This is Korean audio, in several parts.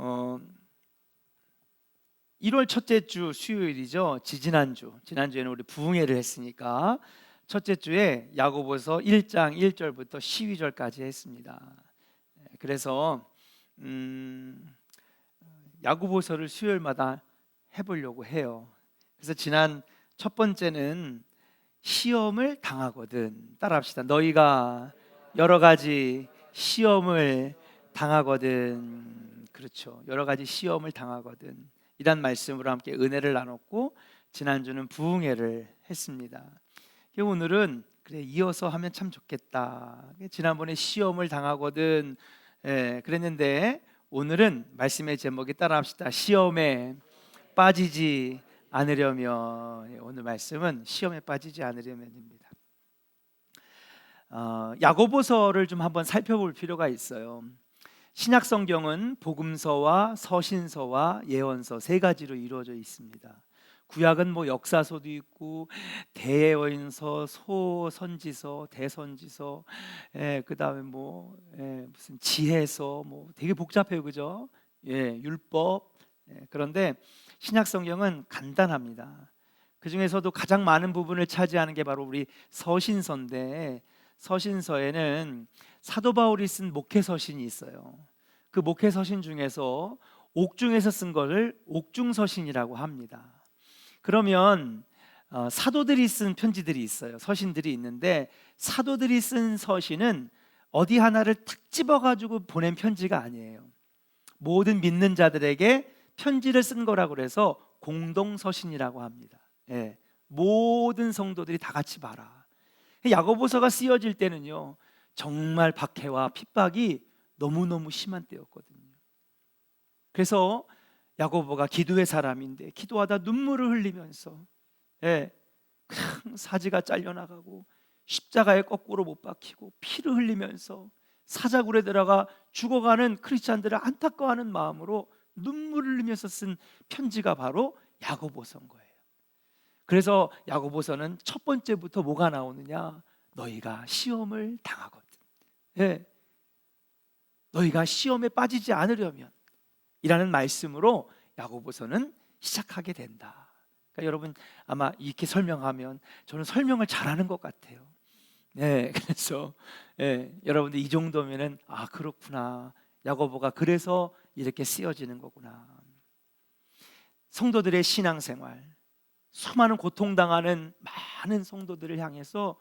어, 1월 첫째 주 수요일이죠. 지난주에는 우리 부흥회를 했으니까 첫째 주에 야고보서 1장 1절부터 12절까지 했습니다. 그래서 야고보서를 수요일마다 해보려고 해요. 그래서 지난 첫 번째는 시험을 당하거든. 따라합시다. 너희가 여러 가지 시험을 당하거든. 그렇죠. 여러 가지 시험을 당하거든. 이란 말씀으로 함께 은혜를 나눴고, 지난주는 부흥회를 했습니다. 오늘은 그래 이어서 하면 참 좋겠다. 지난번에 시험을 당하거든 그랬는데, 오늘은 말씀의 제목이 따라합시다. 시험에 빠지지 않으려면. 오늘 말씀은 시험에 빠지지 않으려면입니다. 야고보서를 좀 한번 살펴볼 필요가 있어요. 신약 성경은 복음서와 서신서와 예언서 세 가지로 이루어져 있습니다. 구약은 역사서도 있고 대예언서, 소선지서, 대선지서, 그다음에 무슨 지혜서, 되게 복잡해요, 그죠? 율법. 그런데 신약 성경은 간단합니다. 그 중에서도 가장 많은 부분을 차지하는 게 바로 우리 서신서인데, 서신서에는 사도 바울이 쓴 목회서신이 있어요. 그 목회서신 중에서 옥중에서 쓴 것을 옥중서신이라고 합니다. 그러면 사도들이 쓴 편지들이 있어요. 서신들이 있는데, 사도들이 쓴 서신은 어디 하나를 탁 집어가지고 보낸 편지가 아니에요. 모든 믿는 자들에게 편지를 쓴 거라고 그래서 공동서신이라고 합니다. 모든 성도들이 다 같이 봐라. 야고보서가 쓰여질 때는요, 정말 박해와 핍박이 너무너무 심한 때였거든요. 그래서 야고보가 기도의 사람인데 기도하다 눈물을 흘리면서 큰 사지가 잘려나가고 십자가에 거꾸로 못 박히고 피를 흘리면서 사자굴에 들어가 죽어가는 크리스찬들을 안타까워하는 마음으로 눈물을 흘리면서 쓴 편지가 바로 야고보서인 거예요. 그래서 야고보서는 첫 번째부터 뭐가 나오느냐? 너희가 시험을 당하거든. 너희가 시험에 빠지지 않으려면 이라는 말씀으로 야고보서는 시작하게 된다. 그러니까 여러분, 아마 이렇게 설명하면 저는 설명을 잘하는 것 같아요. 그래서 여러분들 이 정도면은 그렇구나, 야고보가 그래서 이렇게 쓰여지는 거구나. 성도들의 신앙생활, 수많은 고통당하는 많은 성도들을 향해서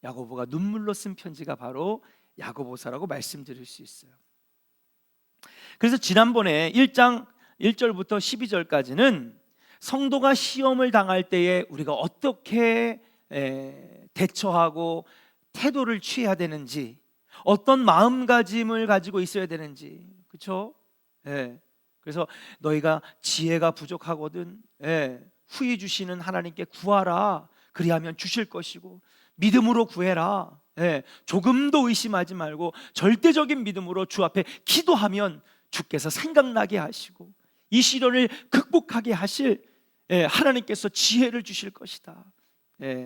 야고보가 눈물로 쓴 편지가 바로 야고보서라고 말씀드릴 수 있어요. 그래서 지난번에 1장 1절부터 12절까지는 성도가 시험을 당할 때에 우리가 어떻게 대처하고 태도를 취해야 되는지, 어떤 마음가짐을 가지고 있어야 되는지, 그렇죠? 그래서 너희가 지혜가 부족하거든 후히 주시는 하나님께 구하라. 그리하면 주실 것이고 믿음으로 구해라. 조금도 의심하지 말고 절대적인 믿음으로 주 앞에 기도하면 주께서 생각나게 하시고 이 시련을 극복하게 하실 하나님께서 지혜를 주실 것이다.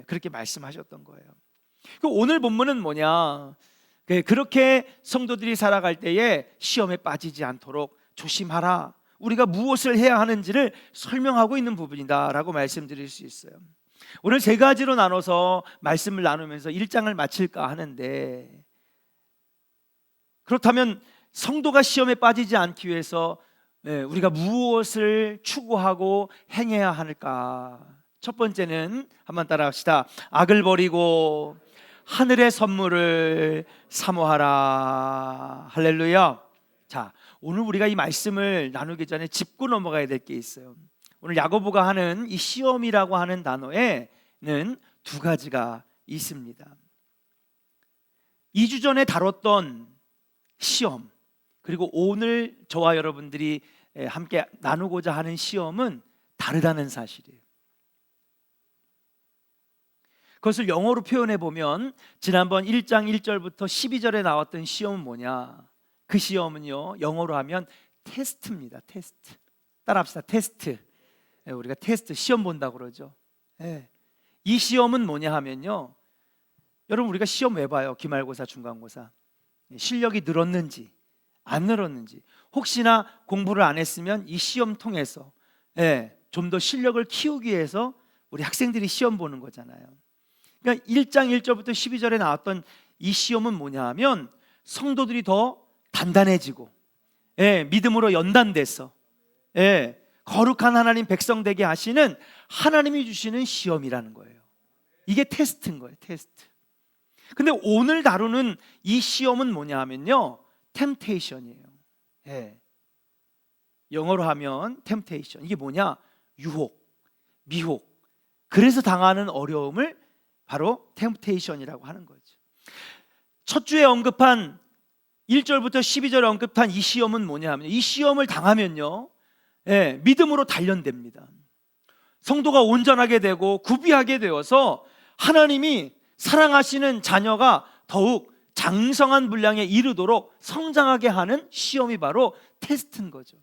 그렇게 말씀하셨던 거예요. 오늘 본문은 뭐냐? 그렇게 성도들이 살아갈 때에 시험에 빠지지 않도록 조심하라, 우리가 무엇을 해야 하는지를 설명하고 있는 부분이다라고 말씀드릴 수 있어요. 오늘 세 가지로 나눠서 말씀을 나누면서 1장을 마칠까 하는데, 그렇다면 성도가 시험에 빠지지 않기 위해서 우리가 무엇을 추구하고 행해야 할까? 첫 번째는 한번 따라합시다. 악을 버리고 하늘의 선물을 사모하라. 할렐루야. 자, 오늘 우리가 이 말씀을 나누기 전에 짚고 넘어가야 될 게 있어요. 오늘 야고보가 하는 이 시험이라고 하는 단어에는 두 가지가 있습니다. 2주 전에 다뤘던 시험, 그리고 오늘 저와 여러분들이 함께 나누고자 하는 시험은 다르다는 사실이에요. 그것을 영어로 표현해 보면, 지난번 1장 1절부터 12절에 나왔던 시험은 뭐냐? 그 시험은요, 영어로 하면 테스트입니다. 테스트. 따라합시다. 테스트. 우리가 테스트, 시험 본다고 그러죠. 이 시험은 뭐냐 하면요, 여러분, 우리가 시험 왜 봐요? 기말고사, 중간고사. 실력이 늘었는지 안 늘었는지, 혹시나 공부를 안 했으면 이 시험 통해서 좀 더 실력을 키우기 위해서 우리 학생들이 시험 보는 거잖아요. 그러니까 1장 1절부터 12절에 나왔던 이 시험은 뭐냐 하면 성도들이 더 단단해지고 믿음으로 연단돼서 거룩한 하나님 백성 되게 하시는 하나님이 주시는 시험이라는 거예요. 이게 테스트인 거예요, 테스트. 근데 오늘 다루는 이 시험은 뭐냐 하면요, 템테이션이에요. 영어로 하면 템테이션. 이게 뭐냐? 유혹, 미혹. 그래서 당하는 어려움을 바로 템테이션이라고 하는 거죠. 첫 주에 언급한 1절부터 12절에 언급한 이 시험은 뭐냐 하면, 이 시험을 당하면요 믿음으로 단련됩니다. 성도가 온전하게 되고 구비하게 되어서 하나님이 사랑하시는 자녀가 더욱 장성한 분량에 이르도록 성장하게 하는 시험이 바로 테스트인 거죠.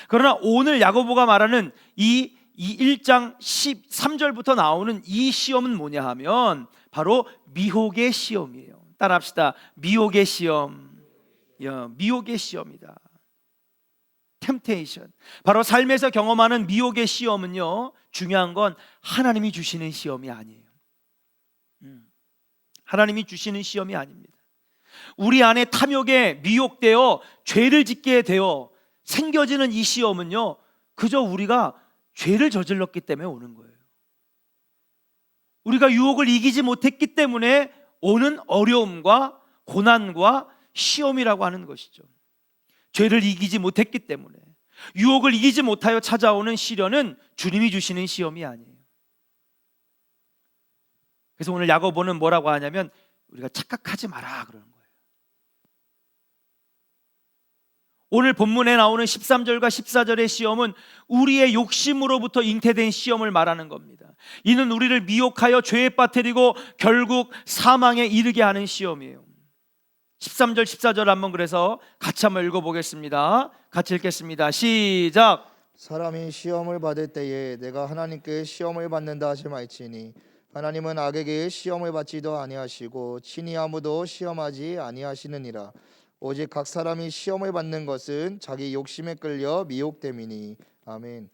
그러나 오늘 야고보가 말하는 이 1장 13절부터 나오는 이 시험은 뭐냐 하면 바로 미혹의 시험이에요. 따라합시다. 미혹의 시험. 미혹의 시험이다. 템테이션. 바로 삶에서 경험하는 미혹의 시험은요, 중요한 건 하나님이 주시는 시험이 아니에요. 하나님이 주시는 시험이 아닙니다. 우리 안에 탐욕에 미혹되어 죄를 짓게 되어 생겨지는 이 시험은요, 그저 우리가 죄를 저질렀기 때문에 오는 거예요. 우리가 유혹을 이기지 못했기 때문에 오는 어려움과 고난과 시험이라고 하는 것이죠. 죄를 이기지 못했기 때문에, 유혹을 이기지 못하여 찾아오는 시련은 주님이 주시는 시험이 아니에요. 그래서 오늘 야고보는 뭐라고 하냐면 우리가 착각하지 마라 그러는 거예요. 오늘 본문에 나오는 13절과 14절의 시험은 우리의 욕심으로부터 잉태된 시험을 말하는 겁니다. 이는 우리를 미혹하여 죄에 빠뜨리고 결국 사망에 이르게 하는 시험이에요. 13절 14절 한번 그래서 같이 한번 읽어보겠습니다. 같이 읽겠습니다. 시작. 사람이 시험을 받을 때에 내가 하나님께 시험을 받는다 하지 말지니 하나님은 악에게 시험을 받지도 아니하시고 친히 아무도 시험하지 아니하시느니라. 오직 각 사람이 시험을 받는 것은 자기 욕심에 끌려 미혹됨이니. 아멘.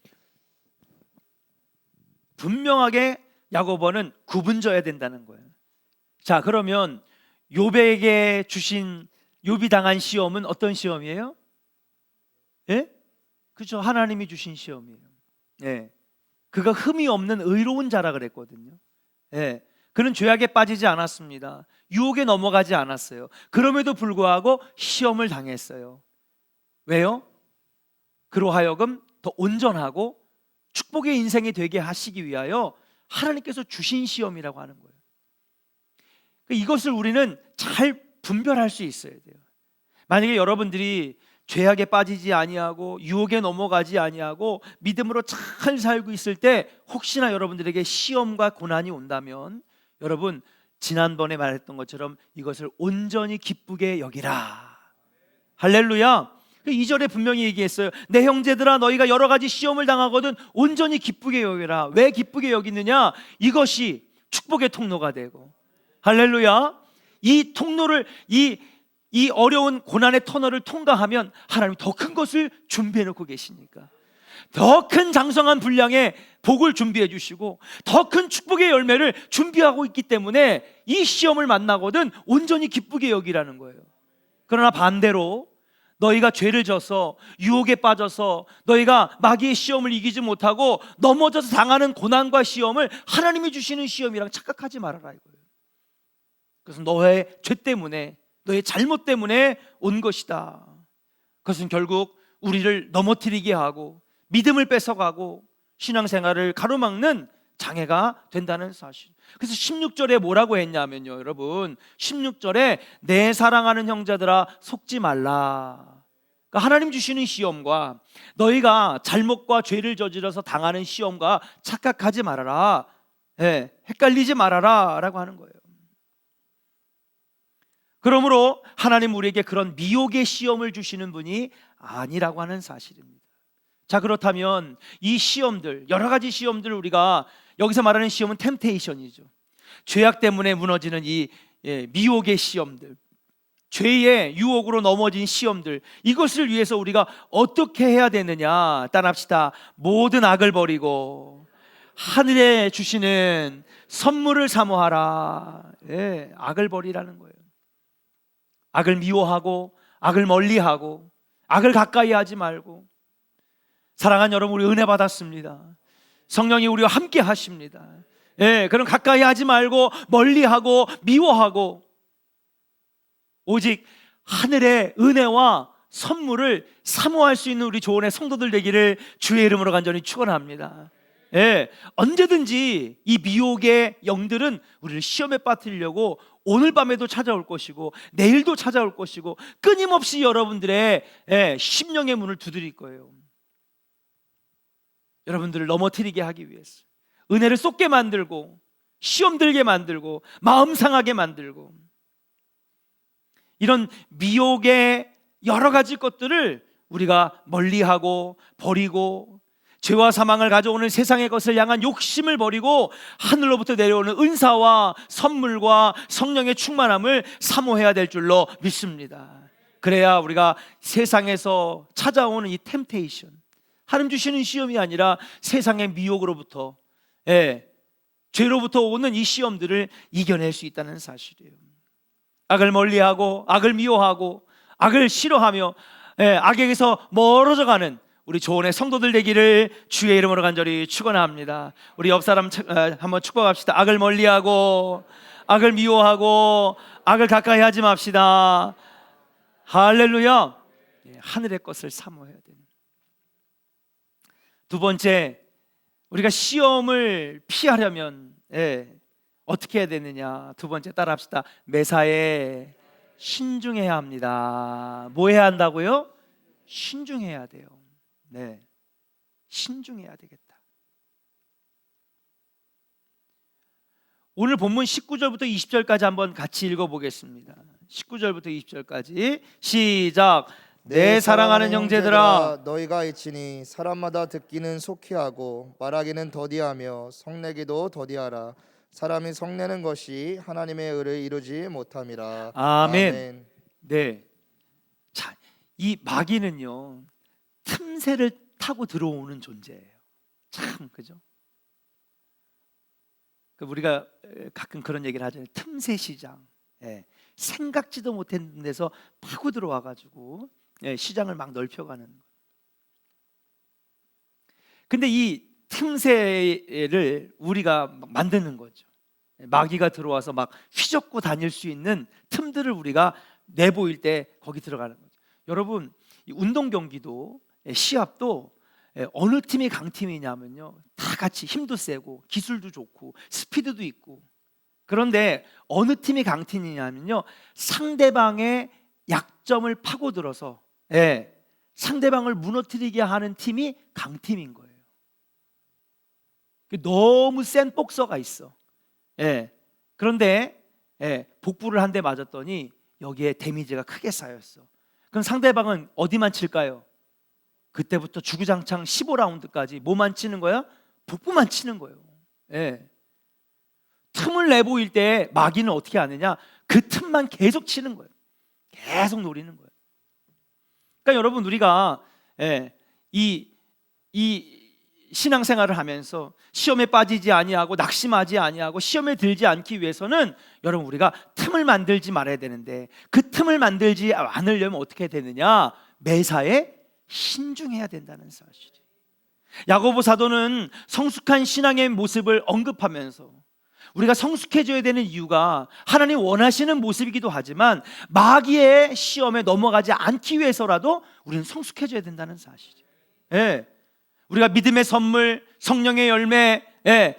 분명하게 야고보는 구분져야 된다는 거예요. 자, 그러면 욥에게 주신, 욥이 당한 시험은 어떤 시험이에요? 그렇죠. 하나님이 주신 시험이에요. 그가 흠이 없는 의로운 자라 그랬거든요. 그는 죄악에 빠지지 않았습니다. 유혹에 넘어가지 않았어요. 그럼에도 불구하고 시험을 당했어요. 왜요? 그로 하여금 더 온전하고 축복의 인생이 되게 하시기 위하여 하나님께서 주신 시험이라고 하는 거예요. 이것을 우리는 잘 분별할 수 있어야 돼요. 만약에 여러분들이 죄악에 빠지지 아니하고 유혹에 넘어가지 아니하고 믿음으로 잘 살고 있을 때 혹시나 여러분들에게 시험과 고난이 온다면 여러분 지난번에 말했던 것처럼 이것을 온전히 기쁘게 여기라. 할렐루야. 2절에 분명히 얘기했어요. 내 형제들아 너희가 여러 가지 시험을 당하거든 온전히 기쁘게 여기라. 왜 기쁘게 여기느냐? 이것이 축복의 통로가 되고, 할렐루야. 이 통로를 이 어려운 고난의 터널을 통과하면 하나님이 더 큰 것을 준비해 놓고 계시니까, 더 큰 장성한 분량의 복을 준비해 주시고 더 큰 축복의 열매를 준비하고 있기 때문에 이 시험을 만나거든 온전히 기쁘게 여기라는 거예요. 그러나 반대로 너희가 죄를 져서 유혹에 빠져서 너희가 마귀의 시험을 이기지 못하고 넘어져서 당하는 고난과 시험을 하나님이 주시는 시험이랑 착각하지 말아라 이거예요. 그것은 너의 죄 때문에, 너의 잘못 때문에 온 것이다. 그것은 결국 우리를 넘어뜨리게 하고 믿음을 뺏어가고 신앙생활을 가로막는 장애가 된다는 사실. 그래서 16절에 뭐라고 했냐면요, 여러분 16절에 내 사랑하는 형제들아 속지 말라. 그러니까 하나님 주시는 시험과 너희가 잘못과 죄를 저질러서 당하는 시험과 착각하지 말아라. 헷갈리지 말아라 라고 하는 거예요. 그러므로 하나님 우리에게 그런 미혹의 시험을 주시는 분이 아니라고 하는 사실입니다. 자, 그렇다면 이 시험들, 여러 가지 시험들, 우리가 여기서 말하는 시험은 템테이션이죠. 죄악 때문에 무너지는 이 미혹의 시험들, 죄의 유혹으로 넘어진 시험들, 이것을 위해서 우리가 어떻게 해야 되느냐? 따라합시다. 모든 악을 버리고 하늘에 주시는 선물을 사모하라. 예, 악을 버리라는 거예요. 악을 미워하고 악을 멀리하고 악을 가까이 하지 말고. 사랑하는 여러분, 우리 은혜 받았습니다. 성령이 우리와 함께 하십니다. 예, 그럼 가까이 하지 말고 멀리하고 미워하고 오직 하늘의 은혜와 선물을 사모할 수 있는 우리 조원의 성도들 되기를 주의 이름으로 간절히 축원합니다. 예, 언제든지 이 미혹의 영들은 우리를 시험에 빠뜨리려고 오늘 밤에도 찾아올 것이고 내일도 찾아올 것이고 끊임없이 여러분들의 심령의 문을 두드릴 거예요. 여러분들을 넘어뜨리게 하기 위해서, 은혜를 쏟게 만들고 시험 들게 만들고 마음 상하게 만들고, 이런 미혹의 여러 가지 것들을 우리가 멀리하고 버리고 죄와 사망을 가져오는 세상의 것을 향한 욕심을 버리고 하늘로부터 내려오는 은사와 선물과 성령의 충만함을 사모해야 될 줄로 믿습니다. 그래야 우리가 세상에서 찾아오는 이 템테이션, 하나님 주시는 시험이 아니라 세상의 미혹으로부터, 죄로부터 오는 이 시험들을 이겨낼 수 있다는 사실이에요. 악을 멀리하고 악을 미워하고 악을 싫어하며 악에게서 멀어져가는 우리 조언의 성도들 되기를 주의 이름으로 간절히 축원합니다. 우리 옆 사람 한번 축복합시다. 악을 멀리하고 악을 미워하고 악을 가까이 하지 맙시다. 할렐루야. 하늘의 것을 사모해야 되는. 두 번째, 우리가 시험을 피하려면 어떻게 해야 되느냐? 두 번째 따라합시다. 매사에 신중해야 합니다. 뭐 해야 한다고요? 신중해야 돼요. 네, 신중해야 되겠다. 오늘 본문 19절부터 20절까지 한번 같이 읽어보겠습니다. 19절부터 20절까지 시작. 내 사랑하는 형제들아, 너희가 이치니 사람마다 듣기는 속히 하고 말하기는 더디하며 성내기도 더디하라. 사람이 성내는 것이 하나님의 의를 이루지 못함이라. 아멘. 네. 자, 이 마귀는요, 틈새를 타고 들어오는 존재예요. 참, 그죠? 우리가 가끔 그런 얘기를 하잖아요. 틈새 시장. 생각지도 못했는 데서 파고 들어와가지고 시장을 막 넓혀가는. 근데 이 틈새를 우리가 만드는 거죠. 마귀가 들어와서 막 휘젓고 다닐 수 있는 틈들을 우리가 내보일 때 거기 들어가는 거죠. 여러분, 이 운동 경기도 시합도 어느 팀이 강팀이냐면요, 다 같이 힘도 세고 기술도 좋고 스피드도 있고. 그런데 어느 팀이 강팀이냐면요, 상대방의 약점을 파고들어서 상대방을 무너뜨리게 하는 팀이 강팀인 거예요. 너무 센 복서가 있어. 그런데 복부를 한 대 맞았더니 여기에 데미지가 크게 쌓였어. 그럼 상대방은 어디만 칠까요? 그때부터 주구장창 15라운드까지 뭐만 치는 거야? 복부만 치는 거예요. 틈을 내보일 때 마귀는 어떻게 하느냐? 그 틈만 계속 치는 거예요. 계속 노리는 거예요. 그러니까 여러분, 우리가 이 신앙생활을 하면서 시험에 빠지지 아니하고 낙심하지 아니하고 시험에 들지 않기 위해서는 여러분, 우리가 틈을 만들지 말아야 되는데, 그 틈을 만들지 않으려면 어떻게 되느냐? 매사에 신중해야 된다는 사실이에요. 야고보 사도는 성숙한 신앙의 모습을 언급하면서 우리가 성숙해져야 되는 이유가 하나님 원하시는 모습이기도 하지만 마귀의 시험에 넘어가지 않기 위해서라도 우리는 성숙해져야 된다는 사실이에요. 우리가 믿음의 선물, 성령의 열매,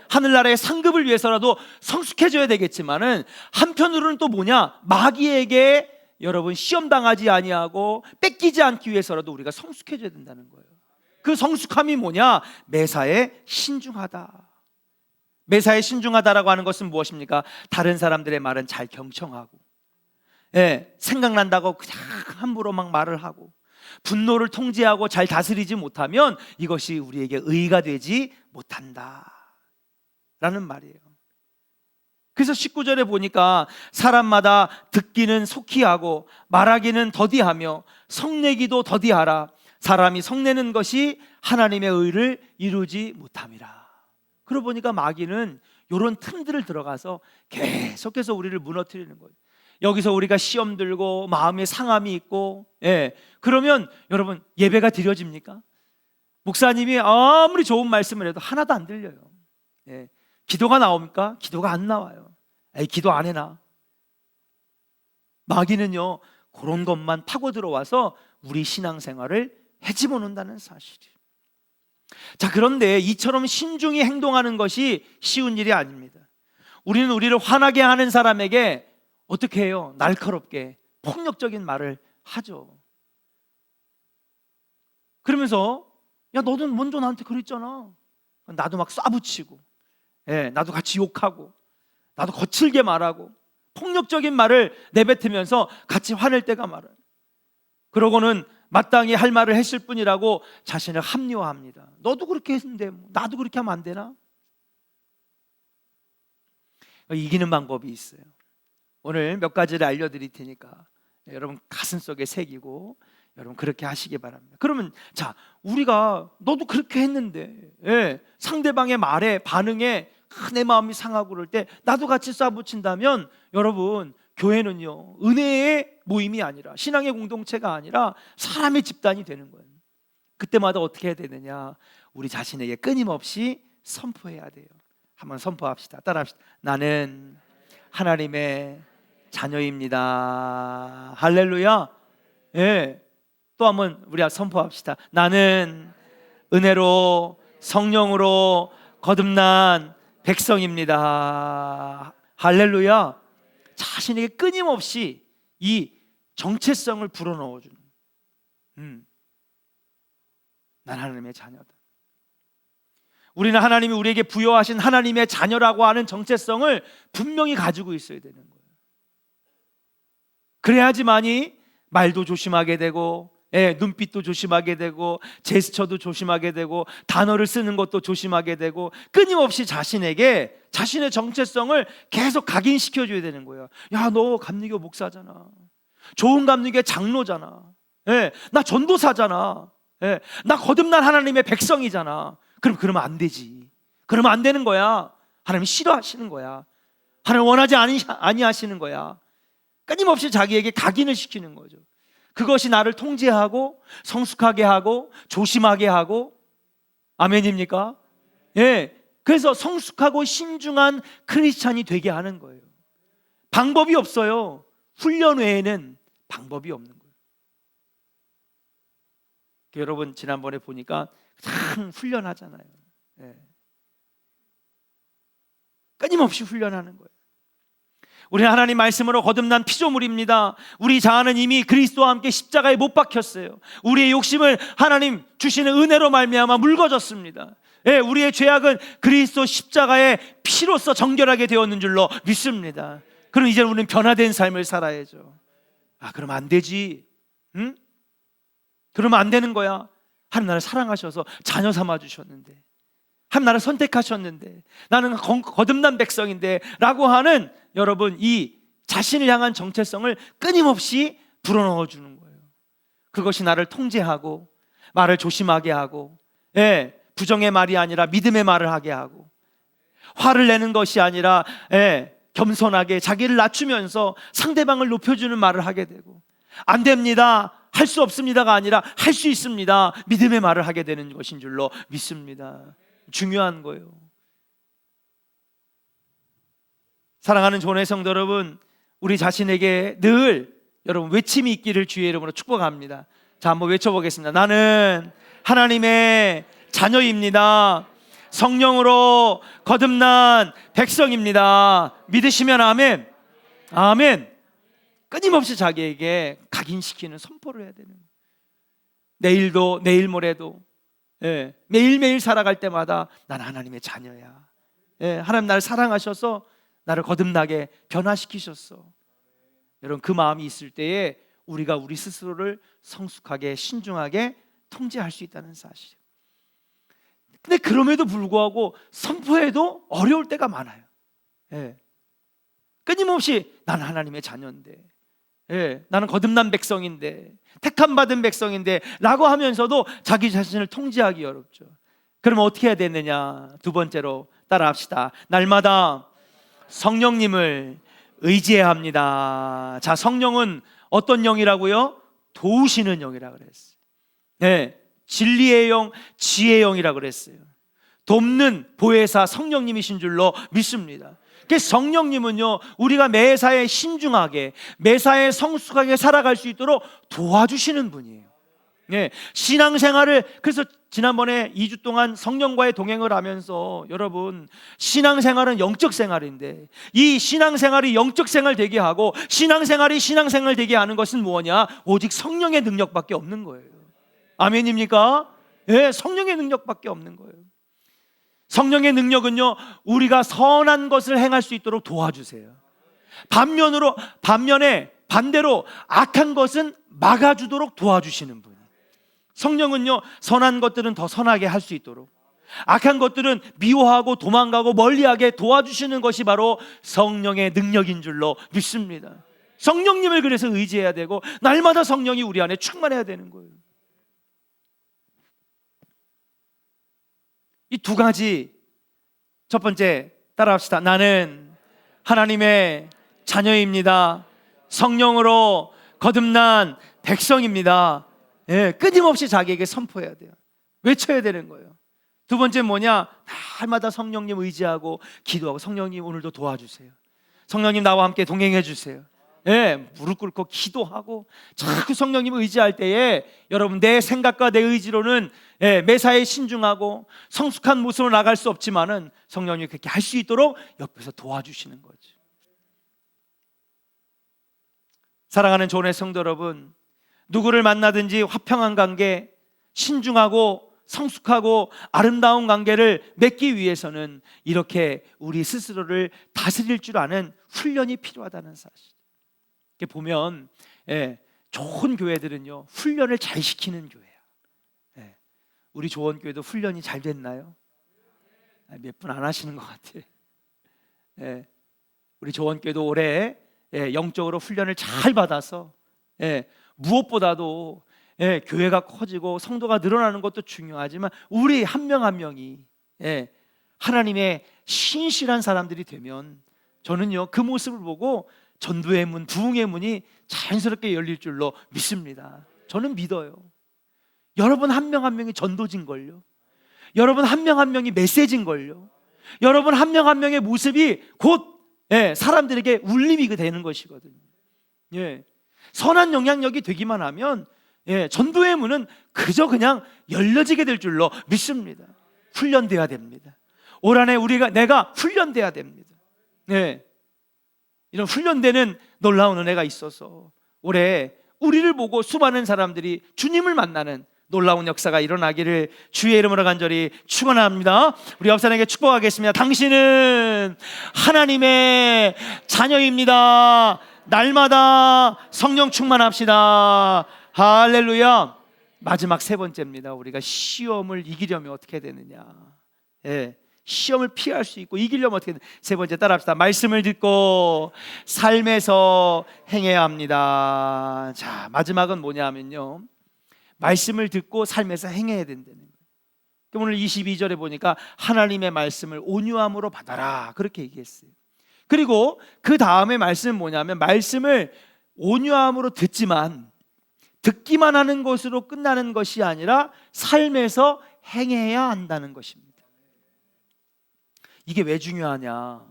하늘나라의 상급을 위해서라도 성숙해져야 되겠지만은 한편으로는 또 뭐냐? 마귀에게 여러분 시험당하지 아니하고 뺏기지 않기 위해서라도 우리가 성숙해져야 된다는 거예요. 그 성숙함이 뭐냐? 매사에 신중하다. 매사에 신중하다라고 하는 것은 무엇입니까? 다른 사람들의 말은 잘 경청하고, 생각난다고 그냥 함부로 막 말을 하고, 분노를 통제하고 잘 다스리지 못하면 이것이 우리에게 의가 되지 못한다 라는 말이에요. 그래서 19절에 보니까 사람마다 듣기는 속히 하고 말하기는 더디하며 성내기도 더디하라. 사람이 성내는 것이 하나님의 의를 이루지 못함이라. 그러고 보니까 마귀는 이런 틈들을 들어가서 계속해서 우리를 무너뜨리는 거예요. 여기서 우리가 시험 들고 마음에 상함이 있고, 그러면 여러분 예배가 드려집니까? 목사님이 아무리 좋은 말씀을 해도 하나도 안 들려요. 기도가 나옵니까? 기도가 안 나와요. 에이, 기도 안 해나. 마귀는요 그런 것만 파고 들어와서 우리 신앙생활을 헤집어놓는다는 사실이에요. 자, 그런데 이처럼 신중히 행동하는 것이 쉬운 일이 아닙니다. 우리는 우리를 화나게 하는 사람에게 어떻게 해요? 날카롭게 폭력적인 말을 하죠. 그러면서 야, 너도 먼저 나한테 그랬잖아. 나도 막 쏴붙이고, 나도 같이 욕하고, 나도 거칠게 말하고, 폭력적인 말을 내뱉으면서 같이 화낼 때가 많아요. 그러고는 마땅히 할 말을 했을 뿐이라고 자신을 합리화합니다. 너도 그렇게 했는데 나도 그렇게 하면 안 되나? 이기는 방법이 있어요. 오늘 몇 가지를 알려드릴 테니까 여러분 가슴속에 새기고 여러분 그렇게 하시기 바랍니다. 그러면 자, 우리가 너도 그렇게 했는데, 상대방의 말에 반응에 내 마음이 상하고 그럴 때 나도 같이 쏴붙인다면, 여러분 교회는요 은혜의 모임이 아니라, 신앙의 공동체가 아니라 사람의 집단이 되는 거예요. 그때마다 어떻게 해야 되느냐? 우리 자신에게 끊임없이 선포해야 돼요. 한번 선포합시다. 따라합시다. 나는 하나님의 자녀입니다. 할렐루야. 또 한번 우리 선포합시다. 나는 은혜로 성령으로 거듭난 백성입니다. 할렐루야. 자신에게 끊임없이 이 정체성을 불어넣어주는, 난 하나님의 자녀다. 우리는 하나님이 우리에게 부여하신 하나님의 자녀라고 하는 정체성을 분명히 가지고 있어야 되는 거예요. 그래야지만이 말도 조심하게 되고, 눈빛도 조심하게 되고, 제스처도 조심하게 되고, 단어를 쓰는 것도 조심하게 되고, 끊임없이 자신에게 자신의 정체성을 계속 각인시켜줘야 되는 거예요. 야, 너 감리교 목사잖아. 좋은 감리교의 장로잖아. 나 전도사잖아. 나 거듭난 하나님의 백성이잖아. 그러면 안 되지. 그러면 안 되는 거야. 하나님 싫어하시는 거야. 하나님 원하지 아니하시는 거야. 끊임없이 자기에게 각인을 시키는 거죠. 그것이 나를 통제하고 성숙하게 하고 조심하게 하고, 아멘입니까? 그래서 성숙하고 신중한 크리스찬이 되게 하는 거예요. 방법이 없어요. 훈련 외에는 방법이 없는 거예요. 여러분 지난번에 보니까 참 훈련하잖아요. 끊임없이 훈련하는 거예요. 우리는 하나님 말씀으로 거듭난 피조물입니다. 우리 자아는 이미 그리스도와 함께 십자가에 못 박혔어요. 우리의 욕심을 하나님 주시는 은혜로 말미암아 물거졌습니다. 우리의 죄악은 그리스도 십자가의 피로써 정결하게 되었는 줄로 믿습니다. 그럼 이제 우리는 변화된 삶을 살아야죠. 그러면 안 되지. 응? 그러면 안 되는 거야. 하나님 나를 사랑하셔서 자녀 삼아 주셨는데, 하나님 나를 선택하셨는데, 나는 거듭난 백성인데 라고 하는, 여러분 이 자신을 향한 정체성을 끊임없이 불어넣어 주는 거예요. 그것이 나를 통제하고 말을 조심하게 하고, 부정의 말이 아니라 믿음의 말을 하게 하고, 화를 내는 것이 아니라 겸손하게 자기를 낮추면서 상대방을 높여주는 말을 하게 되고, 안 됩니다, 할 수 없습니다가 아니라 할 수 있습니다, 믿음의 말을 하게 되는 것인 줄로 믿습니다. 중요한 거예요. 사랑하는 교회 성도 여러분, 우리 자신에게 늘 여러분 외침이 있기를 주의 이름으로 축복합니다. 자, 한번 외쳐보겠습니다. 나는 하나님의 자녀입니다. 성령으로 거듭난 백성입니다. 믿으시면 아멘. 아멘. 끊임없이 자기에게 각인시키는 선포를 해야 되는 거예요. 내일도 내일 모레도, 매일매일 살아갈 때마다 나는 하나님의 자녀야. 하나님 나를 사랑하셔서 나를 거듭나게 변화시키셨어. 여러분 그 마음이 있을 때에 우리가 우리 스스로를 성숙하게 신중하게 통제할 수 있다는 사실. 근데 그럼에도 불구하고 선포해도 어려울 때가 많아요. 끊임없이 나는 하나님의 자녀인데, 나는 거듭난 백성인데, 택함 받은 백성인데 라고 하면서도 자기 자신을 통제하기 어렵죠. 그러면 어떻게 해야 되느냐? 두 번째로 따라합시다. 날마다 성령님을 의지해야 합니다. 자, 성령은 어떤 영이라고요? 도우시는 영이라고 그랬어요. 진리의 영, 지혜의 영이라고 그랬어요. 돕는 보혜사 성령님이신 줄로 믿습니다. 성령님은요, 우리가 매사에 신중하게, 매사에 성숙하게 살아갈 수 있도록 도와주시는 분이에요. 신앙생활을, 그래서 지난번에 2주 동안 성령과의 동행을 하면서, 여러분, 신앙생활은 영적 생활인데, 이 신앙생활이 영적 생활 되게 하고 신앙생활이 신앙생활 되게 하는 것은 뭐냐? 오직 성령의 능력밖에 없는 거예요. 아멘입니까? 성령의 능력밖에 없는 거예요. 성령의 능력은요, 우리가 선한 것을 행할 수 있도록 도와주세요. 반대로 악한 것은 막아주도록 도와주시는 분이에요. 성령은요, 선한 것들은 더 선하게 할 수 있도록, 악한 것들은 미워하고 도망가고 멀리하게 도와주시는 것이 바로 성령의 능력인 줄로 믿습니다. 성령님을 그래서 의지해야 되고, 날마다 성령이 우리 안에 충만해야 되는 거예요. 이 두 가지, 첫 번째 따라합시다. 나는 하나님의 자녀입니다. 성령으로 거듭난 백성입니다. 끊임없이 자기에게 선포해야 돼요. 외쳐야 되는 거예요. 두 번째 뭐냐? 날마다 성령님 의지하고 기도하고, 성령님 오늘도 도와주세요. 성령님 나와 함께 동행해 주세요. 무릎 꿇고 기도하고 자꾸 성령님 의지할 때에, 여러분, 내 생각과 내 의지로는 매사에 신중하고 성숙한 모습으로 나갈 수 없지만은 성령님이 그렇게 할 수 있도록 옆에서 도와주시는 거죠. 사랑하는 조은의 성도 여러분, 누구를 만나든지 화평한 관계, 신중하고 성숙하고 아름다운 관계를 맺기 위해서는 이렇게 우리 스스로를 다스릴 줄 아는 훈련이 필요하다는 사실. 이렇게 보면 좋은 교회들은요, 훈련을 잘 시키는 교회야. 우리 조원교회도 훈련이 잘 됐나요? 몇 분 안 하시는 것 같아. 우리 조원교회도 올해 영적으로 훈련을 잘 받아서, 무엇보다도 교회가 커지고 성도가 늘어나는 것도 중요하지만, 우리 한 명 한 명이 하나님의 신실한 사람들이 되면, 저는요, 그 모습을 보고 전도의 문, 부흥의 문이 자연스럽게 열릴 줄로 믿습니다. 저는 믿어요. 여러분 한 명 한 명이 전도진걸요. 여러분 한 명 한 명이 메시지인걸요. 여러분 한 명 한 명의 모습이 곧 사람들에게 울림이 되는 것이거든요. 선한 영향력이 되기만 하면 전도의 문은 그저 그냥 열려지게 될 줄로 믿습니다. 훈련돼야 됩니다. 올 한해 내가 훈련돼야 됩니다. 이런 훈련되는 놀라운 은혜가 있어서 올해 우리를 보고 수많은 사람들이 주님을 만나는 놀라운 역사가 일어나기를 주의 이름으로 간절히 축원합니다. 우리 옆 사람에게 축복하겠습니다. 당신은 하나님의 자녀입니다. 날마다 성령 충만합시다. 할렐루야. 마지막 세 번째입니다. 우리가 시험을 이기려면 어떻게 되느냐? 시험을 피할 수 있고 이기려면 어떻게 되느냐? 세 번째 따라합시다. 말씀을 듣고 삶에서 행해야 합니다. 자, 마지막은 뭐냐면요, 말씀을 듣고 삶에서 행해야 된다는 거예요. 오늘 22절에 보니까 하나님의 말씀을 온유함으로 받아라, 그렇게 얘기했어요. 그리고 그 다음에 말씀은 뭐냐면, 말씀을 온유함으로 듣기만 하는 것으로 끝나는 것이 아니라 삶에서 행해야 한다는 것입니다. 이게 왜 중요하냐?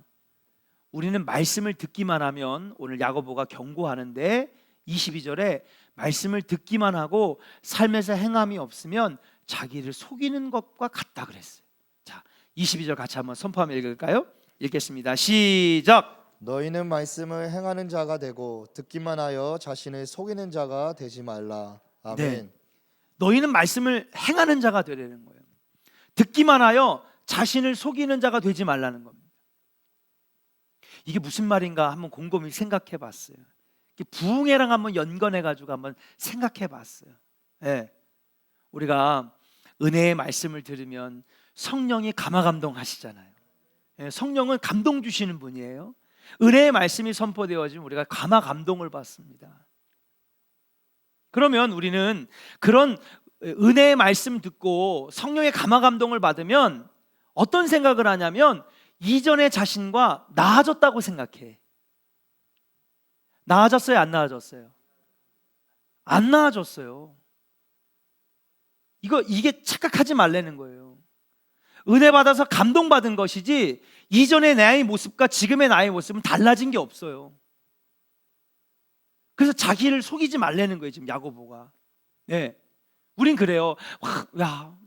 우리는 말씀을 듣기만 하면, 오늘 야고보가 경고하는데 22절에 말씀을 듣기만 하고 삶에서 행함이 없으면 자기를 속이는 것과 같다 그랬어요. 자, 22절 같이 한번 선포하며 읽을까요? 읽겠습니다. 시작. 너희는 말씀을 행하는 자가 되고 듣기만 하여 자신을 속이는 자가 되지 말라. 아멘. 너희는 말씀을 행하는 자가 되라는 거예요. 듣기만 하여 자신을 속이는 자가 되지 말라는 겁니다. 이게 무슨 말인가 한번 곰곰이 생각해 봤어요. 부흥회랑 한번 연관해 가지고 한번 생각해 봤어요. 우리가 은혜의 말씀을 들으면 성령이 감화감동 하시잖아요. 성령은 감동 주시는 분이에요. 은혜의 말씀이 선포되어지면 우리가 감화 감동을 받습니다. 그러면 우리는 그런 은혜의 말씀 듣고 성령의 감화 감동을 받으면 어떤 생각을 하냐면 이전의 자신과 나아졌다고 생각해. 나아졌어요? 안 나아졌어요? 안 나아졌어요. 이게 착각하지 말라는 거예요. 은혜 받아서 감동받은 것이지 이전의 나의 모습과 지금의 나의 모습은 달라진 게 없어요. 그래서 자기를 속이지 말라는 거예요, 지금 야고보가. 네. 우린 그래요. 야,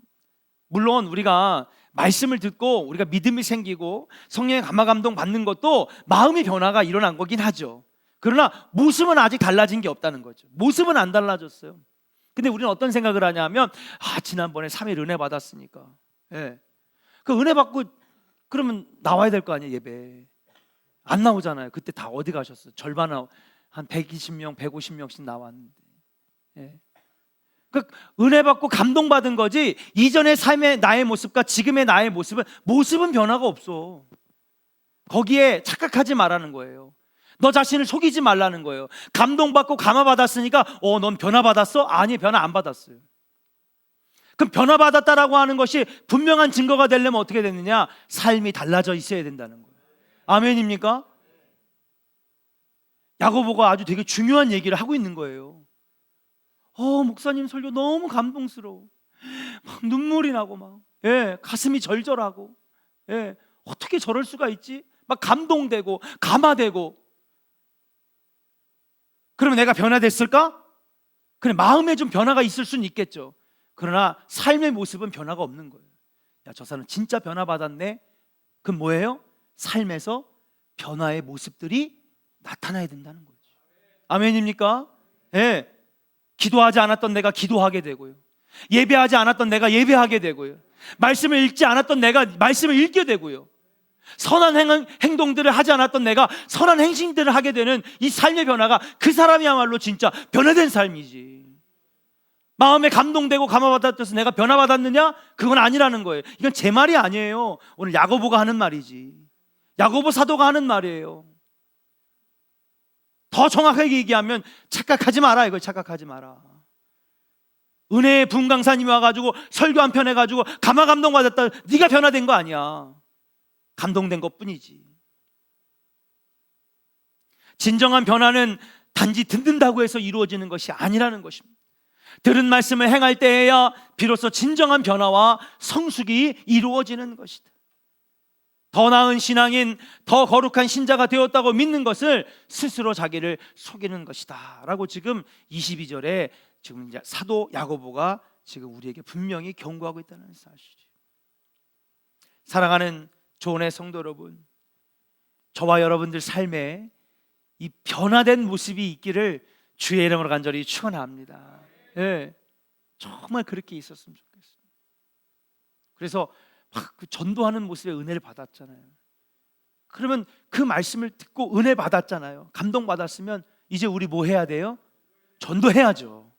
물론 우리가 말씀을 듣고 우리가 믿음이 생기고 성령의 감화 감동 받는 것도 마음의 변화가 일어난 거긴 하죠. 그러나 모습은 아직 달라진 게 없다는 거죠. 모습은 안 달라졌어요. 근데 우리는 어떤 생각을 하냐면 지난번에 3일 은혜 받았으니까 그 은혜 받고 그러면 나와야 될 거 아니에요, 예배. 안 나오잖아요. 그때 다 어디 가셨어요? 절반 한 120명, 150명씩 나왔는데. 그 은혜 받고 감동받은 거지 이전의 삶의 나의 모습과 지금의 나의 모습은 변화가 없어. 거기에 착각하지 말라는 거예요. 너 자신을 속이지 말라는 거예요. 감동받고 감화받았으니까 넌 변화받았어? 아니, 변화 안 받았어요. 그럼 변화받았다라고 하는 것이 분명한 증거가 되려면 어떻게 되느냐? 삶이 달라져 있어야 된다는 거예요. 아멘입니까? 야고보가 아주 되게 중요한 얘기를 하고 있는 거예요. 목사님 설교 너무 감동스러워. 막 눈물이 나고 막 가슴이 절절하고 어떻게 저럴 수가 있지? 막 감동되고 감화되고. 그러면 내가 변화됐을까? 그래, 마음에 좀 변화가 있을 수는 있겠죠. 그러나 삶의 모습은 변화가 없는 거예요. 야, 저 사람 진짜 변화받았네. 그럼 뭐예요? 삶에서 변화의 모습들이 나타나야 된다는 거죠. 아멘입니까? 기도하지 않았던 내가 기도하게 되고요. 예배하지 않았던 내가 예배하게 되고요. 말씀을 읽지 않았던 내가 말씀을 읽게 되고요. 선한 행동들을 하지 않았던 내가 선한 행실들을 하게 되는 이 삶의 변화가 그 사람이야말로 진짜 변화된 삶이지. 마음에 감동되고 감화받았다고 내가 변화받았느냐? 그건 아니라는 거예요. 이건 제 말이 아니에요. 오늘 야고보가 하는 말이지. 야고보 사도가 하는 말이에요. 더 정확하게 얘기하면 착각하지 마라, 이걸 착각하지 마라. 은혜의 분강사님이 와가지고 설교 한 편 해가지고 감화 감동받았다, 네가 변화된 거 아니야. 감동된 것뿐이지. 진정한 변화는 단지 듣는다고 해서 이루어지는 것이 아니라는 것입니다. 들은 말씀을 행할 때에야 비로소 진정한 변화와 성숙이 이루어지는 것이다. 더 나은 신앙인, 더 거룩한 신자가 되었다고 믿는 것을 스스로 자기를 속이는 것이다 라고 지금 22절에 지금 이제 사도 야고보가 지금 우리에게 분명히 경고하고 있다는 사실이죠. 사랑하는 조은의 성도 여러분, 저와 여러분들 삶에 이 변화된 모습이 있기를 주의 이름으로 간절히 축원합니다. 정말 그렇게 있었으면 좋겠어요. 그래서 막 그 전도하는 모습에 은혜를 받았잖아요. 그러면 그 말씀을 듣고 은혜 받았잖아요. 감동 받았으면 이제 우리 뭐 해야 돼요? 전도해야죠.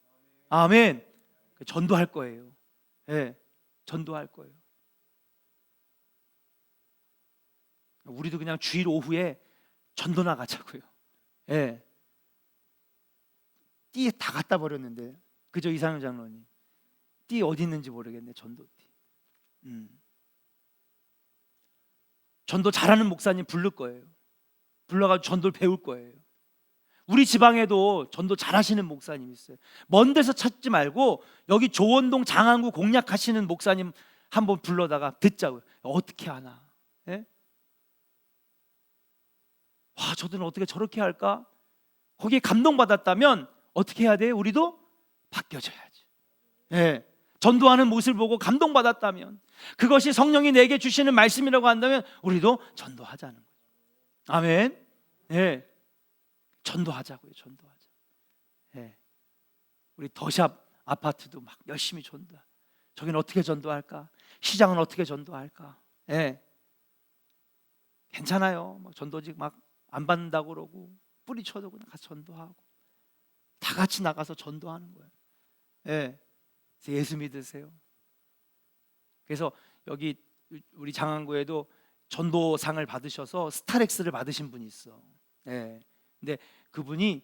아멘. 전도할 거예요. 전도할 거예요. 우리도 그냥 주일 오후에 전도 나가자고요. 띠에 다 갖다 버렸는데, 그죠, 이상현 장로님? 띠 어디 있는지 모르겠네, 전도띠. 전도 잘하는 목사님 부를 거예요. 불러가지고 전도를 배울 거예요. 우리 지방에도 전도 잘하시는 목사님 있어요. 먼 데서 찾지 말고 여기 조원동 장안구 공략하시는 목사님 한번 불러다가 듣자고요. 어떻게 하나? 와, 저들은 어떻게 저렇게 할까? 거기에 감동받았다면 어떻게 해야 돼요? 우리도 바뀌어져야지. 전도하는 모습을 보고 감동받았다면, 그것이 성령이 내게 주시는 말씀이라고 한다면 우리도 전도하자는 거죠. 아멘. 전도하자고요. 전도하자. 우리 더샵 아파트도 막 열심히 전도. 저기는 어떻게 전도할까? 시장은 어떻게 전도할까? 괜찮아요. 막 전도직 막 안 받는다고 그러고 뿌리쳐도 그냥 가서 전도하고 다 같이 나가서 전도하는 거예요. 예수 믿으세요. 그래서 여기 우리 장안구에도 전도상을 받으셔서 스타렉스를 받으신 분이 있어. 예. 근데 그분이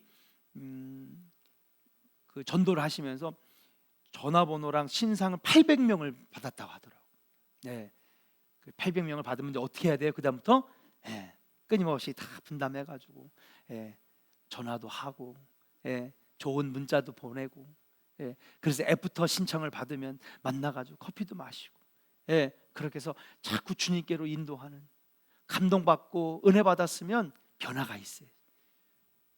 그 전도를 하시면서 전화번호랑 신상을 800명을 받았다고 하더라고. 예. 그 800명을 받으면 이제 어떻게 해야 돼요? 그다음부터 예. 끊임없이 다 분담해가지고 예. 전화도 하고 예. 좋은 문자도 보내고 예. 그래서 애프터 신청을 받으면 만나가지고 커피도 마시고 예. 그렇게 해서 자꾸 주님께로 인도하는, 감동받고 은혜 받았으면 변화가 있어요.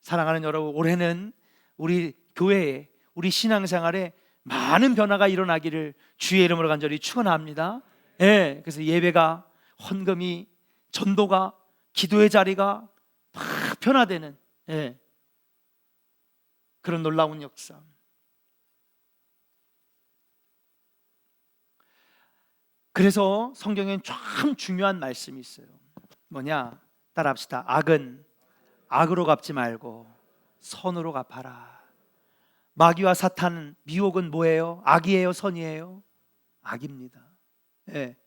사랑하는 여러분, 올해는 우리 교회에, 우리 신앙생활에 많은 변화가 일어나기를 주의 이름으로 간절히 축원합니다. 예, 그래서 예배가, 헌금이, 전도가, 기도의 자리가 막 변화되는 예, 그런 놀라운 역사. 그래서 성경엔 참 중요한 말씀이 있어요. 뭐냐? 따라합시다. 악은 악으로 갚지 말고 선으로 갚아라. 마귀와 사탄, 미혹은 뭐예요? 악이에요? 선이에요? 악입니다. 예.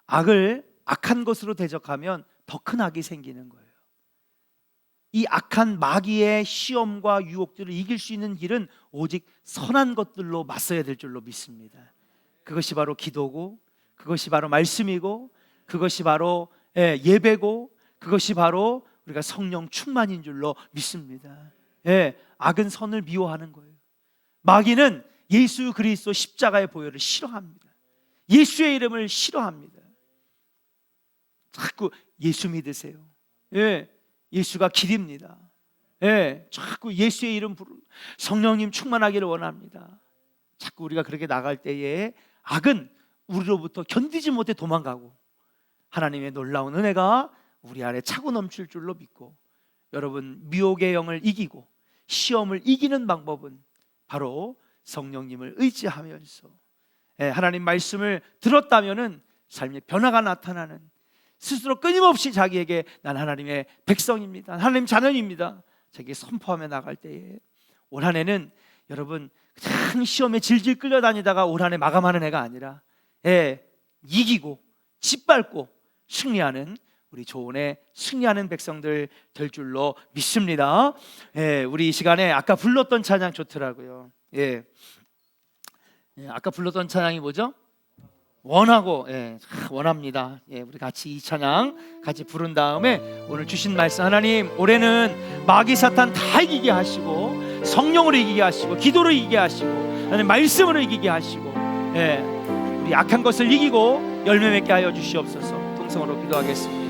악을 악한 것으로 대적하면 더 큰 악이 생기는 거예요. 이 악한 마귀의 시험과 유혹들을 이길 수 있는 길은 오직 선한 것들로 맞서야 될 줄로 믿습니다. 그것이 바로 기도고, 그것이 바로 말씀이고, 그것이 바로 예배고, 그것이 바로 우리가 성령 충만인 줄로 믿습니다. 예, 악은 선을 미워하는 거예요. 마귀는 예수 그리스도 십자가의 보혈을 싫어합니다. 예수의 이름을 싫어합니다. 자꾸 예수 믿으세요. 예, 예수가 길입니다. 예, 자꾸 예수의 이름 부르고 성령님 충만하기를 원합니다. 자꾸 우리가 그렇게 나갈 때에 악은 우리로부터 견디지 못해 도망가고 하나님의 놀라운 은혜가 우리 안에 차고 넘칠 줄로 믿고, 여러분, 미혹의 영을 이기고 시험을 이기는 방법은 바로 성령님을 의지하면서 하나님 말씀을 들었다면은 삶의 변화가 나타나는, 스스로 끊임없이 자기에게 난 하나님의 백성입니다, 하나님 자녀입니다, 자기 선포하며 나갈 때에 올 한 해는 여러분 그냥 시험에 질질 끌려다니다가 올 한 해 마감하는 해가 아니라 이기고 짓밟고 승리하는, 우리 조은의 승리하는 백성들 될 줄로 믿습니다. 우리 이 시간에 아까 불렀던 찬양 좋더라고요. 아까 불렀던 찬양이 뭐죠? 원하고, 원합니다. 우리 같이 이 찬양 같이 부른 다음에 오늘 주신 말씀, 하나님 올해는 마귀 사탄 다 이기게 하시고, 성령으로 이기게 하시고, 기도로 이기게 하시고, 하나님 말씀으로 이기게 하시고, 우리 악한 것을 이기고 열매 맺게 하여 주시옵소서. 통성으로 기도하겠습니다.